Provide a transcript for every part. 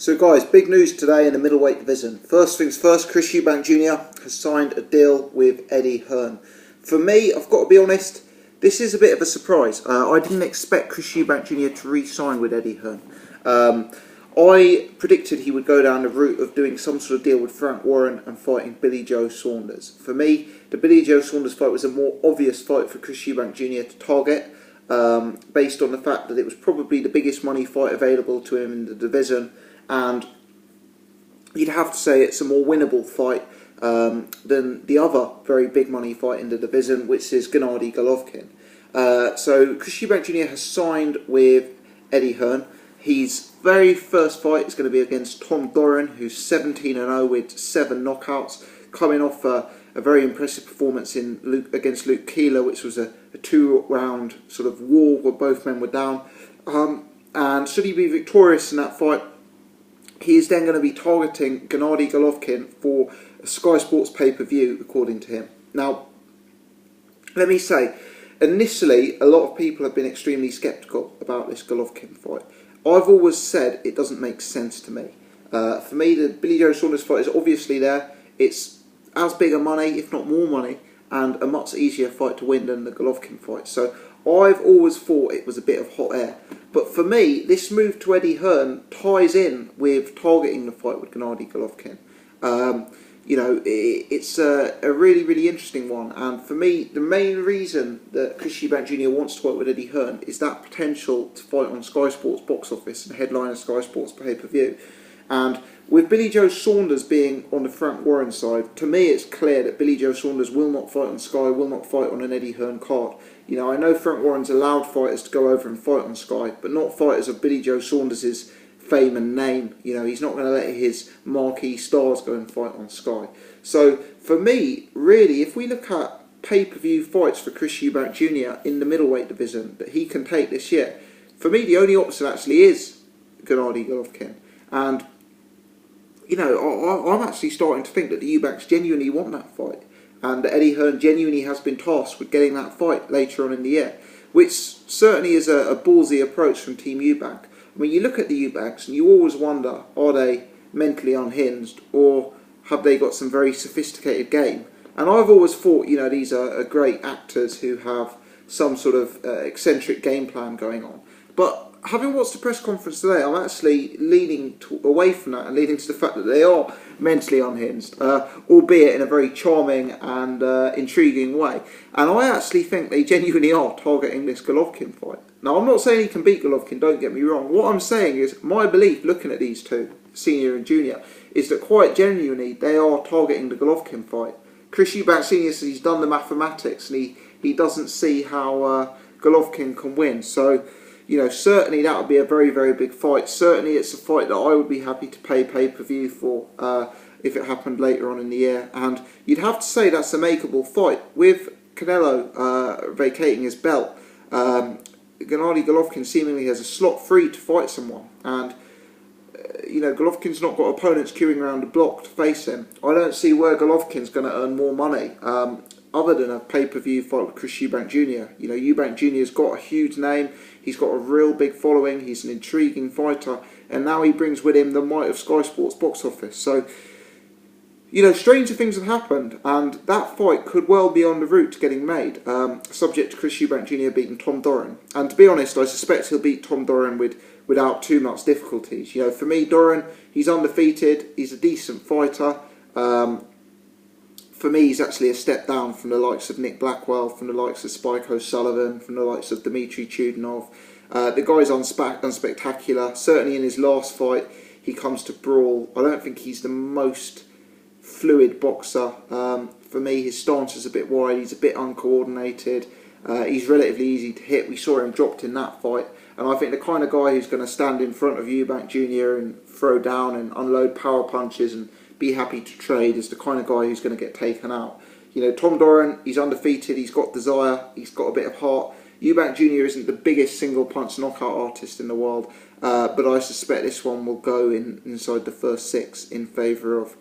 So guys, big news today in the middleweight division. First things first, Chris Eubank Jr. has signed a deal with Eddie Hearn. For me, I've got to be honest, this is a bit of a surprise. I didn't expect Chris Eubank Jr. to re-sign with Eddie Hearn. I predicted he would go down the route of doing some sort of deal with Frank Warren and fighting Billy Joe Saunders. For me, the Billy Joe Saunders fight was a more obvious fight for Chris Eubank Jr. to target, based on the fact that it was probably the biggest money fight available to him in the division, and you'd have to say it's a more winnable fight than the other very big money fight in the division, which is Gennady Golovkin. So Chris Eubank Jr. has signed with Eddie Hearn. His very first fight is going to be against Tom Doran, who's 17-0 with 7 knockouts, coming off a very impressive performance against Luke Keeler, which was a 2-round sort of war where both men were down. And should he be victorious in that fight, he is then going to be targeting Gennady Golovkin for a Sky Sports pay-per-view, according to him. Now, let me say, initially, a lot of people have been extremely sceptical about this Golovkin fight. I've always said it doesn't make sense to me. For me, the Billy Joe Saunders fight is obviously there. It's as big a money, if not more money, and a much easier fight to win than the Golovkin fight. So I've always thought it was a bit of hot air. But for me, this move to Eddie Hearn ties in with targeting the fight with Gennady Golovkin. It's a really, really interesting one. And for me, the main reason that Chris Eubank Jr. wants to work with Eddie Hearn is that potential to fight on Sky Sports box office and headline a Sky Sports pay-per-view. And with Billy Joe Saunders being on the Frank Warren side, to me it's clear that Billy Joe Saunders will not fight on Sky, will not fight on an Eddie Hearn card. You know, I know Frank Warren's allowed fighters to go over and fight on Sky, but not fighters of Billy Joe Saunders' fame and name. You know, he's not going to let his marquee stars go and fight on Sky. So, for me, really, if we look at pay-per-view fights for Chris Eubank Jr. in the middleweight division that he can take this year, for me, the only option actually is Gennady Golovkin. And, you know, I'm actually starting to think that the Eubanks genuinely want that fight, and that Eddie Hearn genuinely has been tasked with getting that fight later on in the year, which certainly is a ballsy approach from Team Eubank. I mean, you look at the Eubanks and you always wonder, are they mentally unhinged, or have they got some very sophisticated game? And I've always thought, you know, these are great actors who have some sort of eccentric game plan going on. But having watched the press conference today, I'm actually leaning away from that and leaning to the fact that they are mentally unhinged, albeit in a very charming and intriguing way. And I actually think they genuinely are targeting this Golovkin fight. Now, I'm not saying he can beat Golovkin, don't get me wrong. What I'm saying is, my belief, looking at these two, senior and junior, is that quite genuinely they are targeting the Golovkin fight. Chris Eubank Sr. says he's done the mathematics and he doesn't see how Golovkin can win. So, you know, certainly that would be a very, very big fight. Certainly it's a fight that I would be happy to pay pay-per-view for if it happened later on in the year. And you'd have to say that's a makeable fight. With Canelo vacating his belt, Gennady Golovkin seemingly has a slot free to fight someone. And, you know, Golovkin's not got opponents queuing around the block to face him. I don't see where Golovkin's going to earn more money other than a pay-per-view fight with Chris Eubank Jr. You know, Eubank Jr.'s got a huge name. He's got a real big following. He's an intriguing fighter. And now he brings with him the might of Sky Sports box office. So, you know, stranger things have happened. And that fight could well be on the route to getting made, subject to Chris Eubank Jr. beating Tom Doran. And to be honest, I suspect he'll beat Tom Doran without too much difficulties. You know, for me, Doran, he's undefeated. He's a decent fighter. For me, he's actually a step down from the likes of Nick Blackwell, from the likes of Spike O'Sullivan, from the likes of Dmitry Chudinov. The guy's unspectacular. Certainly in his last fight, he comes to brawl. I don't think he's the most fluid boxer. For me, his stance is a bit wide. He's a bit uncoordinated. He's relatively easy to hit. We saw him dropped in that fight. And I think the kind of guy who's going to stand in front of Eubank Jr. and throw down and unload power punches and be happy to trade is the kind of guy who's going to get taken out. You know, Tom Doran, he's undefeated, he's got desire, he's got a bit of heart. Eubank Jr. isn't the biggest single punch knockout artist in the world, but I suspect this one will go inside the first 6 in favour of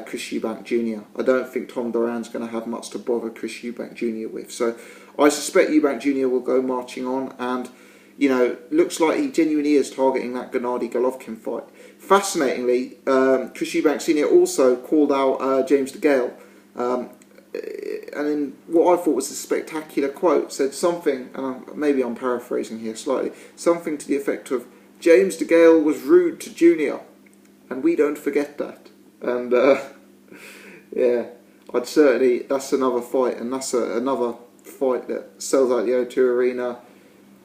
Chris Eubank Jr. I don't think Tom Doran's going to have much to bother Chris Eubank Jr. with. So I suspect Eubank Jr. will go marching on, and you know, looks like he genuinely is targeting that Gennady Golovkin fight. Fascinatingly, Chris Eubank Sr. also called out James Degale, and in what I thought was a spectacular quote, said something, and maybe I'm paraphrasing here slightly, something to the effect of, James Degale was rude to Junior, and we don't forget that. And yeah, I'd certainly, that's another fight, and that's another fight that sells out the O2 Arena,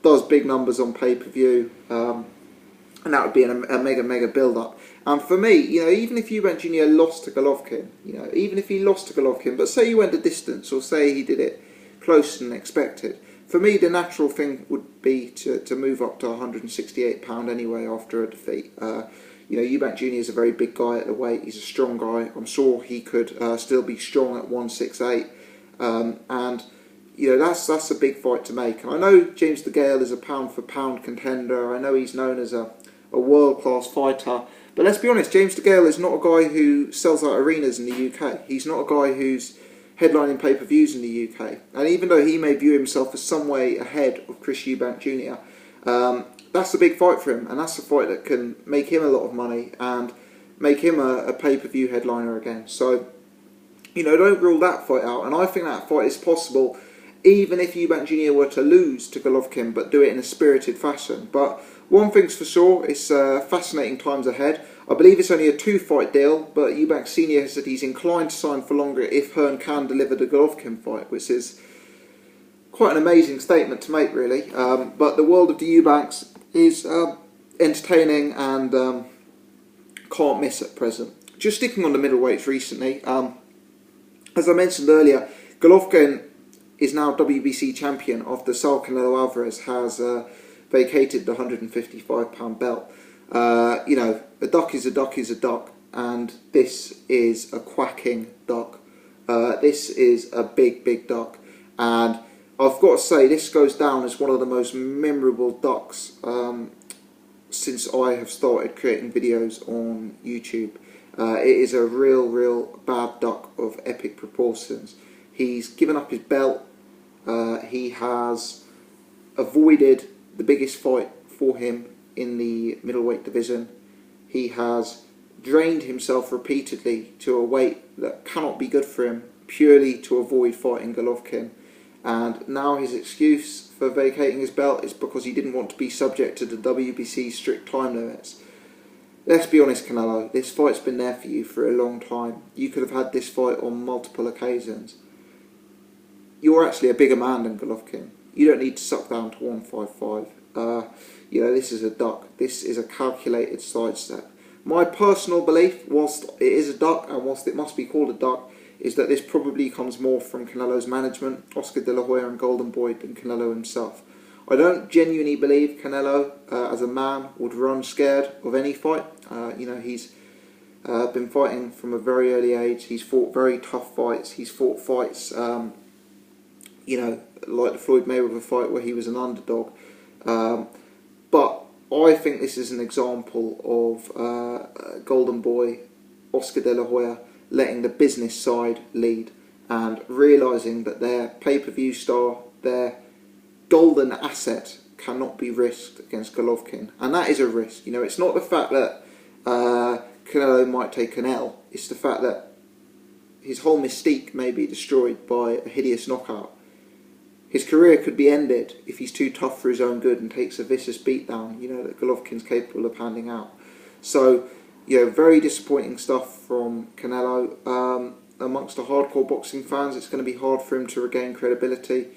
does big numbers on pay-per-view, and that would be a mega build-up. And for me, you know, even if Eubank Jr. lost to Golovkin, you know, even if he lost to Golovkin, but say he went the distance, or say he did it closer than expected, for me the natural thing would be to move up to £168 anyway after a defeat. You know, Eubank Jr. is a very big guy at the weight, he's a strong guy, I'm sure he could still be strong at 168, and you know, that's a big fight to make. And I know James Degale is a pound-for-pound contender, I know he's known as a world-class fighter, but let's be honest, James Degale is not a guy who sells out arenas in the UK. He's not a guy who's headlining pay-per-views in the UK. And even though he may view himself as some way ahead of Chris Eubank Jr., that's a big fight for him, and that's a fight that can make him a lot of money and make him a pay-per-view headliner again. So, you know, don't rule that fight out, and I think that fight is possible even if Eubank Jr. were to lose to Golovkin, but do it in a spirited fashion. But one thing's for sure, it's fascinating times ahead. I believe it's only a 2-fight deal, but Eubank Sr. has said he's inclined to sign for longer if Hearn can deliver the Golovkin fight, which is quite an amazing statement to make, really. But the world of the Eubanks is entertaining and can't miss at present. Just sticking on the middleweights recently, as I mentioned earlier, Golovkin is now WBC champion after Saul Canelo Alvarez has vacated the £155 belt. You know, a duck is a duck is a duck, and this is a quacking duck. This is a big duck, and I've got to say this goes down as one of the most memorable ducks since I have started creating videos on YouTube. It is a real bad duck of epic proportions. He's given up his belt. He has avoided the biggest fight for him in the middleweight division. He has drained himself repeatedly to a weight that cannot be good for him, purely to avoid fighting Golovkin. And now his excuse for vacating his belt is because he didn't want to be subject to the WBC's strict time limits. Let's be honest, Canelo, this fight's been there for you for a long time. You could have had this fight on multiple occasions. You're actually a bigger man than Golovkin. You don't need to suck down to 155. You know, this is a duck. This is a calculated sidestep. My personal belief, whilst it is a duck and whilst it must be called a duck, is that this probably comes more from Canelo's management, Oscar De La Hoya and Golden Boy, than Canelo himself. I don't genuinely believe Canelo, as a man, would run scared of any fight. You know, he's been fighting from a very early age. He's fought very tough fights. He's fought fights, you know, like the Floyd Mayweather fight where he was an underdog. But I think this is an example of Golden Boy, Oscar De La Hoya, letting the business side lead and realising that their pay-per-view star, their golden asset, cannot be risked against Golovkin. And that is a risk. You know, it's not the fact that Canelo might take an L, it's the fact that his whole mystique may be destroyed by a hideous knockout. His career could be ended if he's too tough for his own good and takes a vicious beatdown, you know, that Golovkin's capable of handing out. So, you know, very disappointing stuff from Canelo. Amongst the hardcore boxing fans, it's going to be hard for him to regain credibility.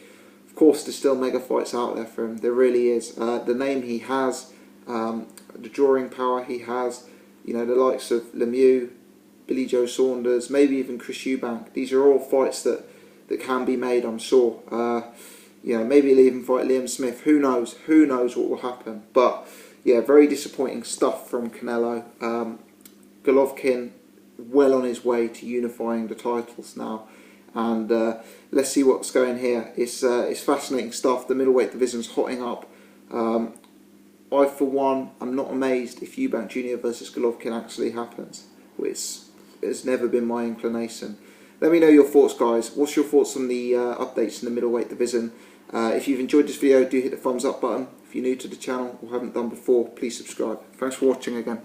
Of course, there's still mega fights out there for him. There really is. The name he has, the drawing power he has, you know, the likes of Lemieux, Billy Joe Saunders, maybe even Chris Eubank. These are all fights that can be made, I'm sure. You know, maybe he'll even fight Liam Smith. Who knows? Who knows what will happen? But yeah, very disappointing stuff from Canelo. Golovkin well on his way to unifying the titles now, and let's see what's going here. It's fascinating stuff. The middleweight division's hotting up. I, for one, am not amazed if Eubank Jr. versus Golovkin actually happens, which has never been my inclination. Let me know your thoughts, guys. What's your thoughts on the updates in the middleweight division? If you've enjoyed this video, do hit the thumbs up button. If you're new to the channel or haven't done before, please subscribe. Thanks for watching again.